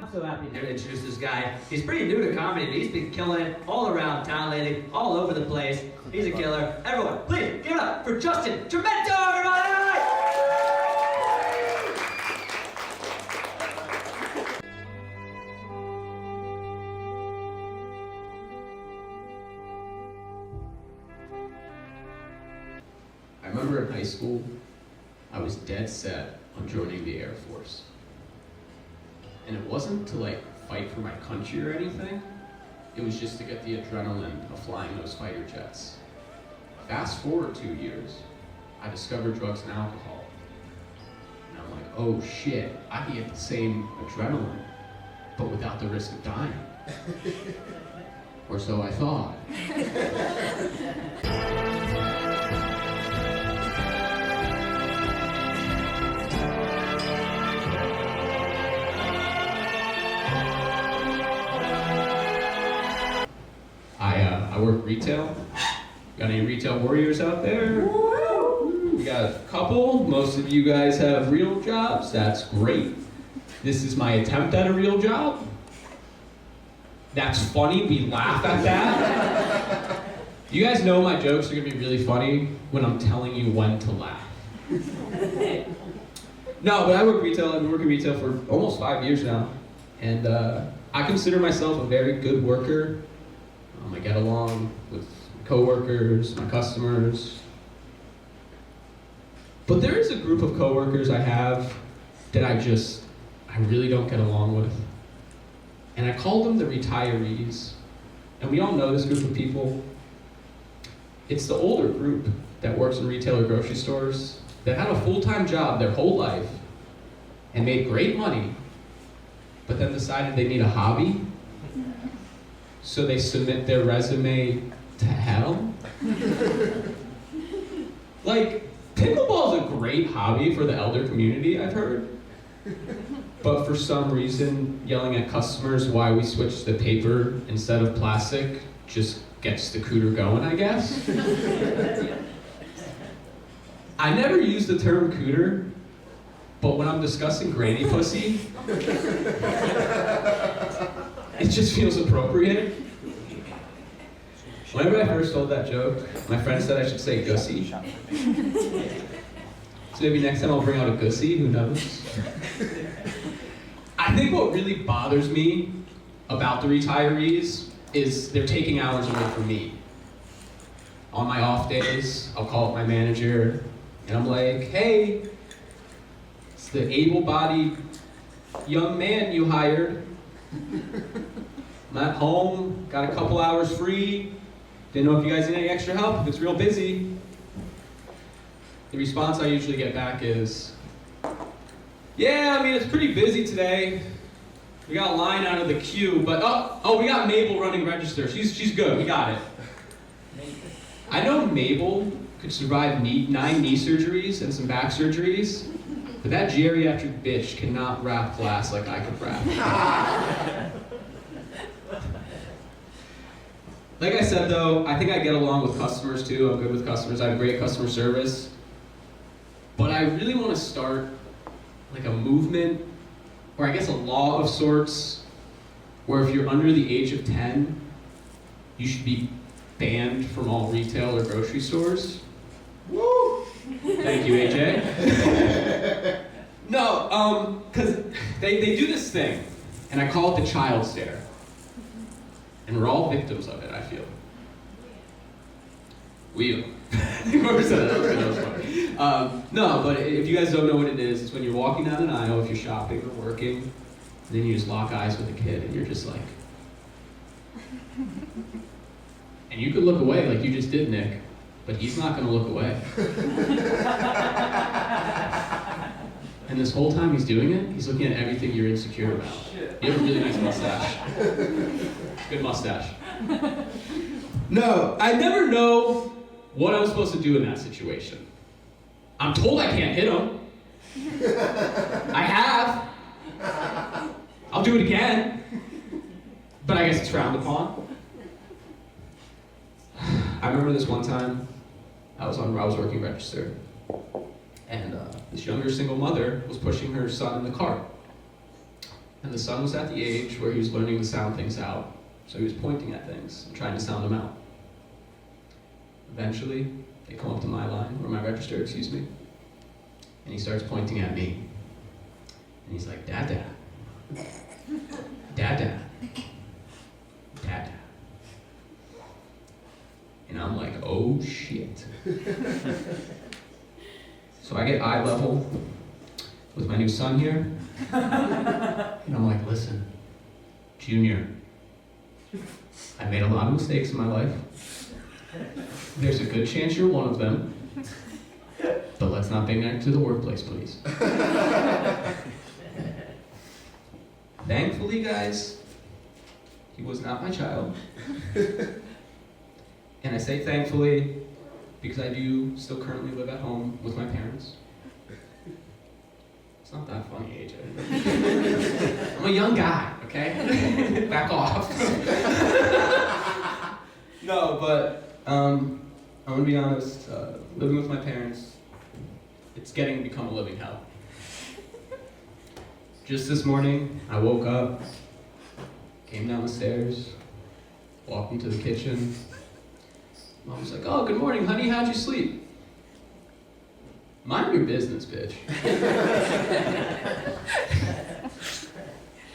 I'm so happy to introduce this guy. He's pretty new to comedy, but he's been killing it all around town lately, all over the place. He's a killer. Everyone, please give it up for Justin Chimento, everybody! I remember in high school, I was dead set on joining the Air Force. And it wasn't to like fight for my country or anything. It was just to get the adrenaline of flying those fighter jets. Fast forward 2 years, I discovered drugs and alcohol. And I'm like, oh shit, I can get the same adrenaline, but without the risk of dying. Or so I thought. I work retail. Got any retail warriors out there? We got a couple. Most of you guys have real jobs. That's great. This is my attempt at a real job. That's funny. We laugh at that. You guys know my jokes are gonna be really funny when I'm telling you when to laugh. No, but I work retail. I've been working retail for almost 5 years now. And I consider myself a very good worker. I get along with my coworkers, my customers. But there is a group of coworkers I have that I really don't get along with. And I call them the retirees. And we all know this group of people. It's the older group that works in retail or grocery stores that had a full-time job their whole life and made great money, but then decided they need a hobby. So they submit their resume to hell. Like, pickleball is a great hobby for the elder community, I've heard. But for some reason, yelling at customers why we switched to paper instead of plastic just gets the cooter going, I guess. I never use the term cooter, but when I'm discussing granny pussy, it just feels appropriate. Whenever I first told that joke, my friend said I should say gussy. So maybe next time I'll bring out a gussy, who knows? I think what really bothers me about the retirees is they're taking hours away from me. On my off days, I'll call up my manager and I'm like, hey, it's the able-bodied young man you hired. I'm at home, got a couple hours free. Didn't know if you guys need any extra help, if it's real busy. The response I usually get back is, yeah, I mean, it's pretty busy today. We got a line out of the queue, but oh, we got Mabel running register. She's good, we got it. I know Mabel could survive 9 knee surgeries and some back surgeries, but that geriatric bitch cannot wrap glass like I could wrap. Like I said though, I think I get along with customers too. I'm good with customers. I have great customer service. But I really want to start like a movement, or I guess a law of sorts, where if you're under the age of 10, you should be banned from all retail or grocery stores. Woo! Thank you, AJ. No, because they do this thing, and I call it the child stare. And we're all victims of it, I feel. Whoever said that was funny. No, but if you guys don't know what it is, it's when you're walking down an aisle, if you're shopping or working, and then you just lock eyes with a kid, and you're just like... And you could look away like you just did, Nick, but he's not going to look away. And this whole time he's doing it, he's looking at everything you're insecure about. You have a really nice mustache. Good mustache. No, I never know what I'm supposed to do in that situation. I'm told I can't hit him. I have. I'll do it again. But I guess it's frowned upon. I remember this one time, I was working register, and this younger single mother was pushing her son in the cart. And the son was at the age where he was learning to sound things out. So he was pointing at things and trying to sound them out. Eventually, they come up to my line, or my register, excuse me, and he starts pointing at me. And he's like, Dada. Dada. Dada. And I'm like, oh shit. So I get eye level with my new son here. And I'm like, listen, Junior, I made a lot of mistakes in my life. There's a good chance you're one of them. But let's not bring that to the workplace, please. Thankfully, guys, he was not my child. And I say thankfully because I do still currently live at home with my parents. It's not that funny, AJ. I'm a young guy, okay? Back off. No, but I'm gonna be honest, living with my parents, it's getting to become a living hell. Just this morning, I woke up, came down the stairs, walked into the kitchen. Mom was like, oh, good morning, honey, how'd you sleep? Mind your business, bitch.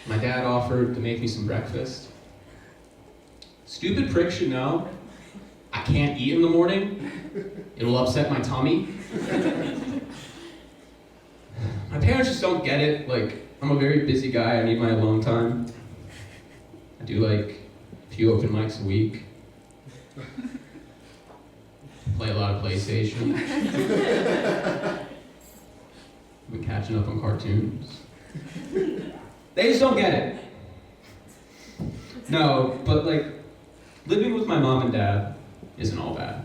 My dad offered to make me some breakfast. Stupid prick should know I can't eat in the morning. It'll upset my tummy. My parents just don't get it. Like, I'm a very busy guy. I need my alone time. I do like a few open mics a week. Play a lot of PlayStation. Been catching up on cartoons. They just don't get it. No, but like, living with my mom and dad isn't all bad.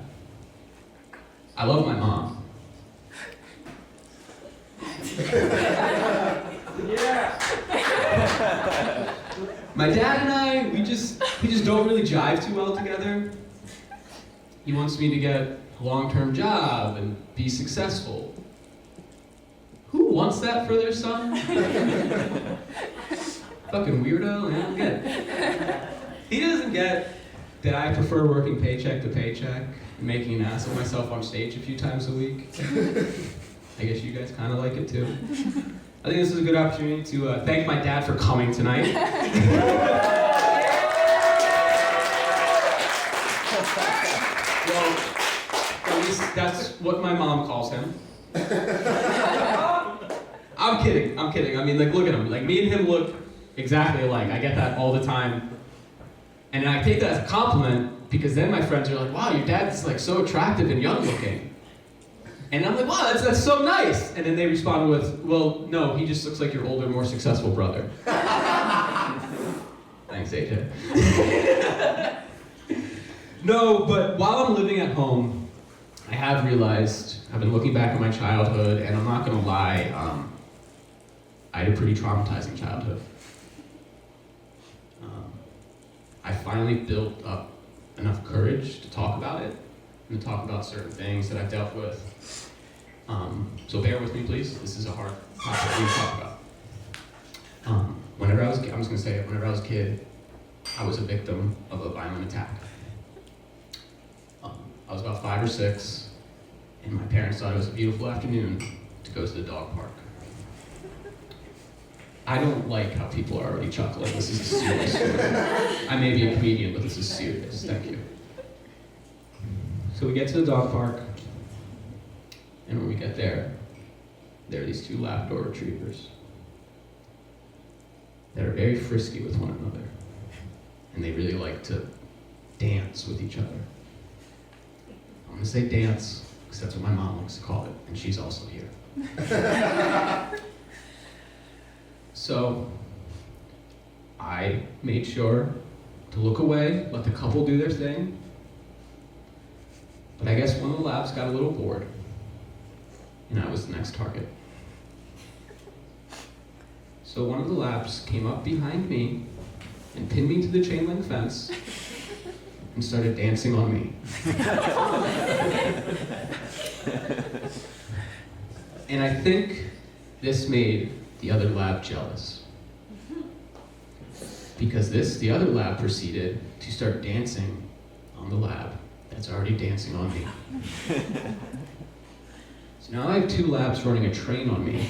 I love my mom. Yeah. My dad and I, we just don't really jive too well together. He wants me to get a long-term job and be successful. Who wants that for their son? Fucking weirdo, man, I don't get it. He doesn't get that I prefer working paycheck to paycheck and making an ass of myself on stage a few times a week. I guess you guys kind of like it too. I think this is a good opportunity to thank my dad for coming tonight. Well, at least that's what my mom calls him. I'm kidding. I mean, like, look at him. Like, me and him look exactly alike. I get that all the time. And I take that as a compliment because then my friends are like, wow, your dad's like so attractive and young looking. And I'm like, wow, that's so nice. And then they respond with, well, no, he just looks like your older, more successful brother. Thanks, AJ. No, but while I'm living at home, I have realized, I've been looking back at my childhood, and I'm not gonna lie, I had a pretty traumatizing childhood. I finally built up enough courage to talk about it, and to talk about certain things that I've dealt with. So bear with me, please. This is a hard topic for me to talk about. Whenever I was a kid, I was a victim of a violent attack. I was about 5 or 6, and my parents thought it was a beautiful afternoon to go to the dog park. I don't like how people are already chuckling. This is a serious story. I may be a comedian, but this is serious. Thank you. So we get to the dog park, and when we get there are these 2 Labrador retrievers that are very frisky with one another, and they really like to dance with each other. I'm gonna say dance, because that's what my mom likes to call it, and she's also here. So, I made sure to look away, let the couple do their thing, but I guess one of the labs got a little bored, and I was the next target. So one of the labs came up behind me and pinned me to the chain link fence and started dancing on me. And I think this made the other lab jealous. because the other lab proceeded to start dancing on the lab that's already dancing on me. So now I have 2 labs running a train on me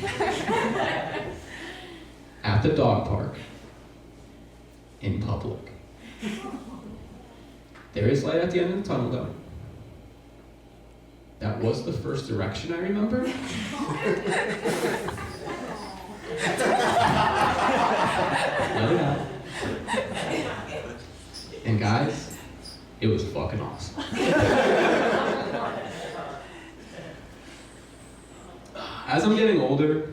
at the dog park in public. There is light at the end of the tunnel, though. That was the first direction I remember. No doubt. And guys, it was fucking awesome. As I'm getting older,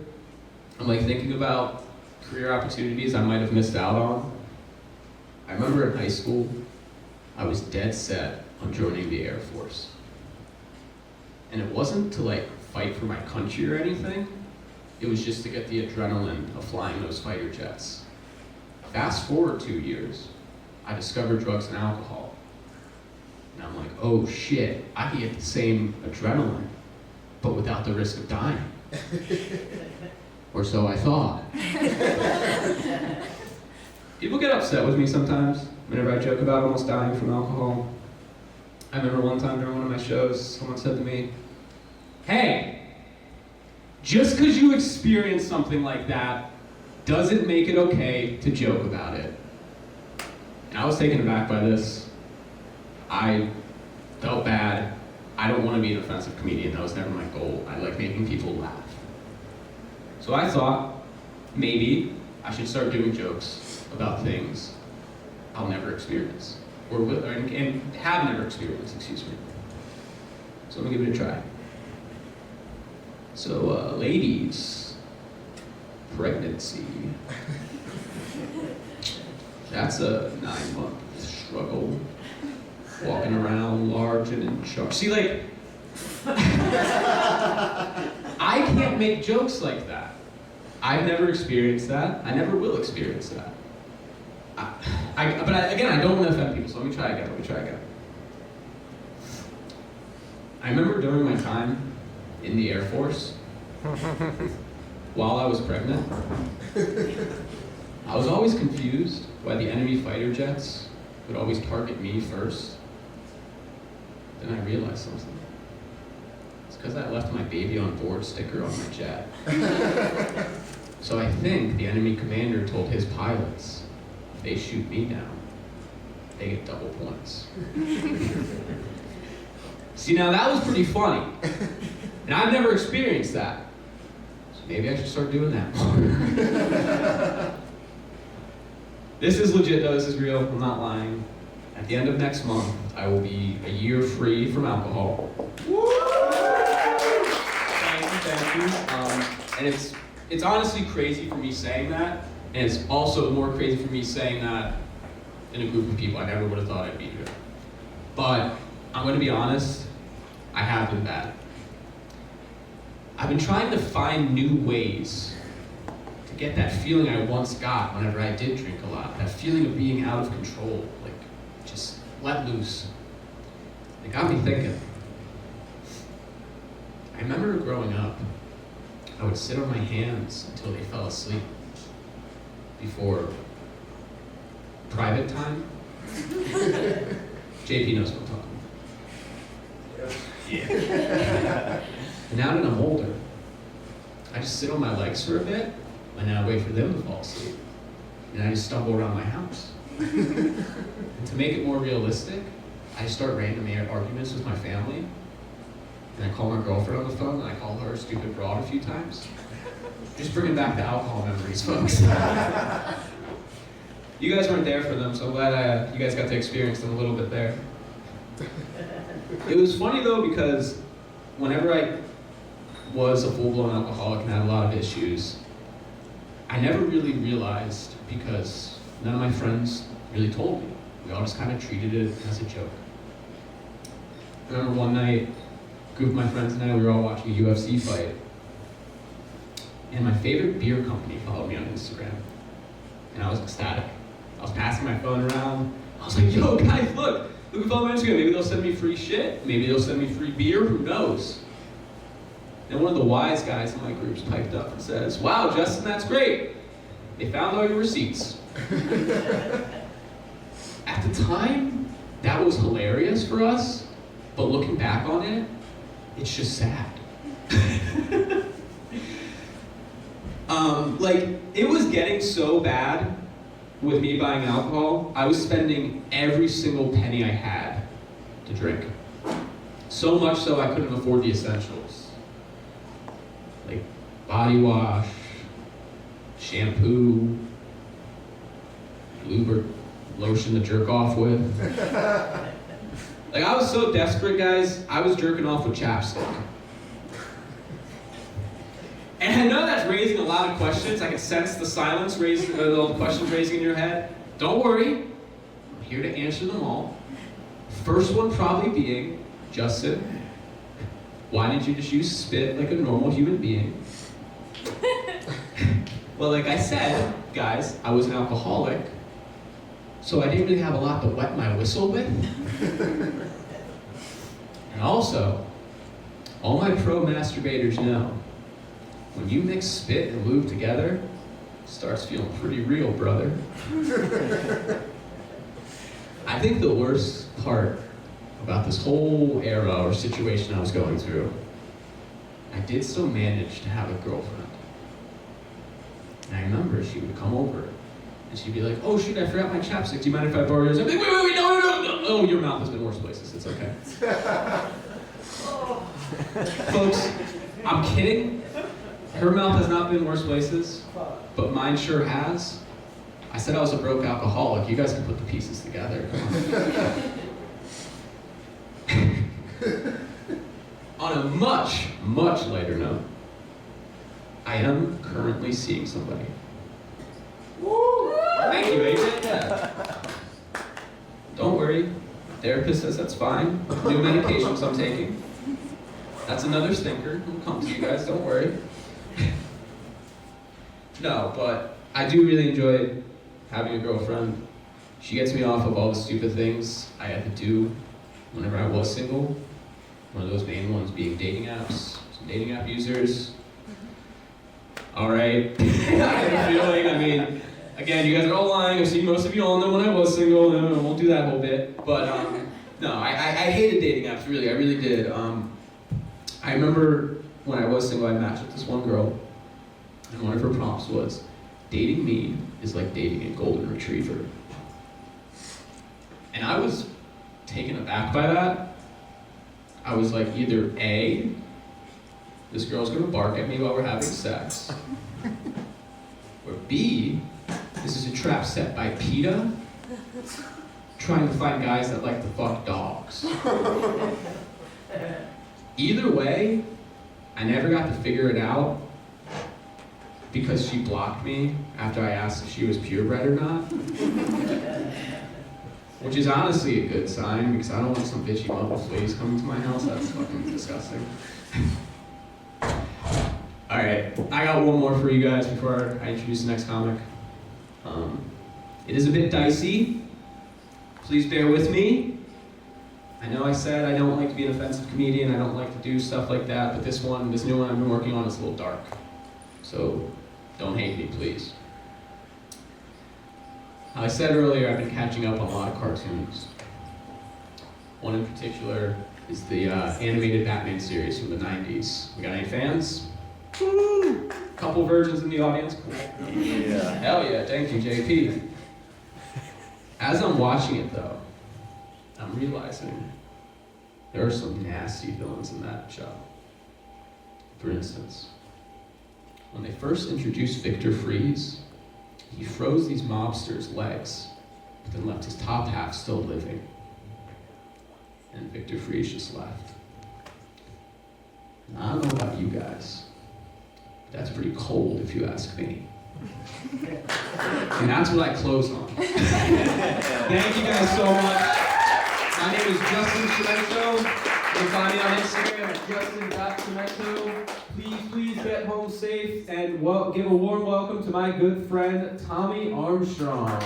I'm like thinking about career opportunities I might have missed out on. I remember in high school, I was dead set on joining the Air Force. And it wasn't to like fight for my country or anything. It was just to get the adrenaline of flying those fighter jets. Fast forward 2 years, I discovered drugs and alcohol. And I'm like, oh shit, I can get the same adrenaline, but without the risk of dying. Or so I thought. People get upset with me sometimes whenever I joke about almost dying from alcohol. I remember one time during one of my shows, someone said to me, hey, just because you experience something like that doesn't make it okay to joke about it. And I was taken aback by this. I felt bad. I don't want to be an offensive comedian. That was never my goal. I like making people laugh. So I thought maybe I should start doing jokes about things I'll never experience, and have never experienced, excuse me. So I'm gonna give it a try. So, ladies, pregnancy. That's a 9-month struggle. Walking around large and in charge. See, like, I can't make jokes like that. I've never experienced that. I never will experience that. Again, I don't want to offend people, so let me try again. I remember during my time in the Air Force, while I was pregnant, I was always confused why the enemy fighter jets would always target me first. Then I realized something. It's because I left my baby on board sticker on my jet. So I think the enemy commander told his pilots, if they shoot me down, they get double points. See, now that was pretty funny. And I've never experienced that. So maybe I should start doing that more. This is legit though, this is real, I'm not lying. At the end of next month, I will be a year free from alcohol. Woo! Thank you. And it's honestly crazy for me saying that, and it's also more crazy for me saying that in a group of people I never would have thought I'd be here. But I'm gonna be honest, I have been bad. I've been trying to find new ways to get that feeling I once got whenever I did drink a lot, that feeling of being out of control, like just let loose. It got me thinking. I remember growing up, I would sit on my hands until they fell asleep before private time. JP knows what I'm talking about. Yeah. And now that I'm older, I just sit on my legs for a bit, and then I wait for them to fall asleep. And I just stumble around my house. And to make it more realistic, I start random arguments with my family, and I call my girlfriend on the phone, and I call her a stupid broad a few times. Just bringing back the alcohol memories, folks. You guys weren't there for them, so I'm glad you guys got to experience them a little bit there. It was funny though, because whenever I was a full-blown alcoholic and had a lot of issues, I never really realized because none of my friends really told me. We all just kind of treated it as a joke. I remember one night, a group of my friends and I, we were all watching a UFC fight, and my favorite beer company followed me on Instagram, and I was ecstatic. I was passing my phone around. I was like, yo, guys, look who followed me on Instagram. Maybe they'll send me free shit. Maybe they'll send me free beer. Who knows? And one of the wise guys in my groups piped up and says, wow, Justin, that's great. They found all your receipts. At the time, that was hilarious for us, but looking back on it, it's just sad. Like, it was getting so bad with me buying alcohol, I was spending every single penny I had to drink. So much so I couldn't afford the essentials. Like body wash, shampoo, lube or lotion to jerk off with. Like, I was so desperate, guys, I was jerking off with chapstick. And I know that's raising a lot of questions. I can sense the silence raising, all the questions raising in your head. Don't worry, I'm here to answer them all. First one probably being, Justin, why didn't you just use spit like a normal human being? Well, like I said, guys, I was an alcoholic, so I didn't really have a lot to wet my whistle with. And also, all my pro masturbators know, when you mix spit and lube together, it starts feeling pretty real, brother. I think the worst part about this whole era or situation I was going through, I did still manage to have a girlfriend. And I remember she would come over and she'd be like, oh shoot, I forgot my chapstick. Do you mind if I borrow yours? I'm like, wait, no. Oh, your mouth has been worse places, it's okay. Folks, I'm kidding. Her mouth has not been worse places, but mine sure has. I said I was a broke alcoholic. You guys can put the pieces together. On a much, much lighter note, I am currently seeing somebody. Woo! Thank you, AJ. Yeah. Don't worry. Therapist says that's fine. New medications I'm taking. That's another stinker. It'll come to you guys, don't worry. No, but I do really enjoy having a girlfriend. She gets me off of all the stupid things I had to do whenever I was single. One of those main ones being dating apps. Some dating app users. All right. I have a feeling, I mean, again, you guys are all lying. I've seen most of you all know when I was single, and I won't do that whole bit. But no, I hated dating apps, really. I really did. I remember when I was single, I matched with this one girl, and one of her prompts was, dating me is like dating a golden retriever. And I was taken aback by that. I was like, either A, this girl's gonna bark at me while we're having sex, or B, this is a trap set by PETA, trying to find guys that like to fuck dogs. Either way, I never got to figure it out because she blocked me after I asked if she was purebred or not. Which is honestly a good sign because I don't want some bitchy mother fleas coming to my house. That's fucking disgusting. Alright, I got one more for you guys before I introduce the next comic. It is a bit dicey. Please bear with me. I know I said I don't like to be an offensive comedian, I don't like to do stuff like that, but this new one I've been working on is a little dark. So don't hate me, please. I said earlier, I've been catching up on a lot of cartoons. One in particular is the animated Batman series from the 90s. We got any fans? Woo! Couple virgins in the audience? Cool. Yeah. Hell yeah, thank you, JP. As I'm watching it though, I'm realizing there are some nasty villains in that show. For instance, when they first introduced Victor Freeze, he froze these mobsters' legs, but then left his top half still living. And Victor Freeze just left. And I don't know about you guys, but that's pretty cold if you ask me. And that's what I close on. Thank you guys so much. My name is Justin Chimento. You can find me on Instagram at justin.chimento. Please get home safe and give a warm welcome to my good friend, Tommy Armstrong.